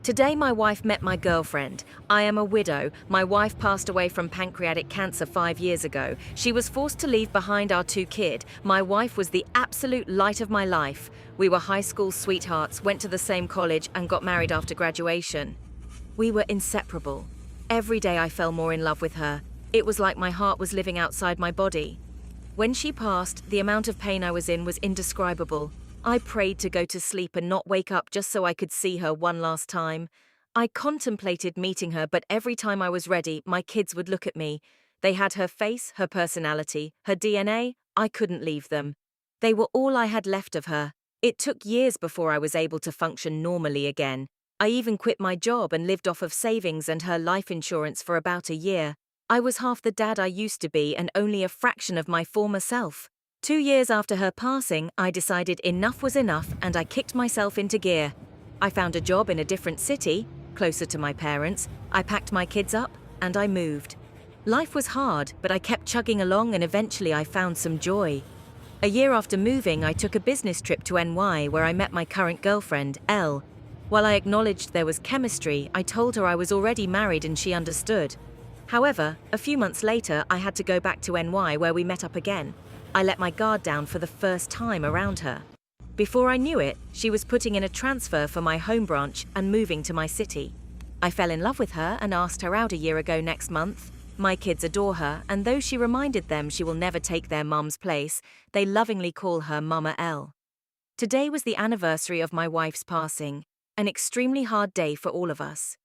Today my wife met my girlfriend. I am a widow. My wife passed away from pancreatic cancer 5 years ago. She was forced to leave behind our 2 kids. My wife was the absolute light of my life. We were high school sweethearts, went to the same college and got married after graduation. We were inseparable. Every day I fell more in love with her. It was like my heart was living outside my body. When she passed, the amount of pain I was in was indescribable. I prayed to go to sleep and not wake up just so I could see her one last time. I contemplated meeting her, but every time I was ready, my kids would look at me. They had her face, her personality, her DNA. I couldn't leave them. They were all I had left of her. It took years before I was able to function normally again. I even quit my job and lived off of savings and her life insurance for about a year. I was half the dad I used to be and only a fraction of my former self. 2 years after her passing, I decided enough was enough and I kicked myself into gear. I found a job in a different city, closer to my parents. I packed my kids up and I moved. Life was hard, but I kept chugging along and eventually I found some joy. A year after moving, I took a business trip to NY where I met my current girlfriend, Elle. While I acknowledged there was chemistry, I told her I was already married and she understood. However, a few months later, I had to go back to NY where we met up again. I let my guard down for the first time around her. Before I knew it, she was putting in a transfer for my home branch and moving to my city. I fell in love with her and asked her out a year ago next month. My kids adore her, and though she reminded them she will never take their mum's place, they lovingly call her Mama Elle. Today was the anniversary of my wife's passing, an extremely hard day for all of us.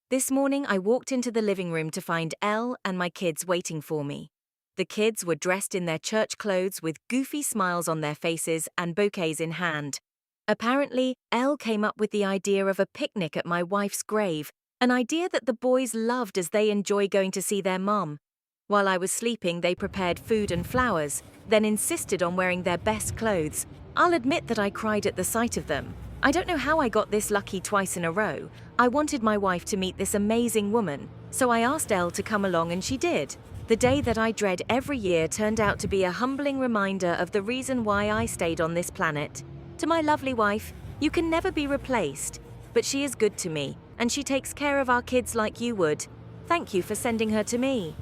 This morning I walked into the living room to find Elle and my kids waiting for me. The kids were dressed in their church clothes with goofy smiles on their faces and bouquets in hand. Apparently, Elle came up with the idea of a picnic at my wife's grave, an idea that the boys loved as they enjoy going to see their mum. While I was sleeping, they prepared food and flowers, then insisted on wearing their best clothes. I'll admit that I cried at the sight of them. I don't know how I got this lucky twice in a row. I wanted my wife to meet this amazing woman, so I asked Elle to come along and she did. The day that I dread every year turned out to be a humbling reminder of the reason why I stayed on this planet. To my lovely wife, you can never be replaced, but she is good to me, and she takes care of our kids like you would. Thank you for sending her to me.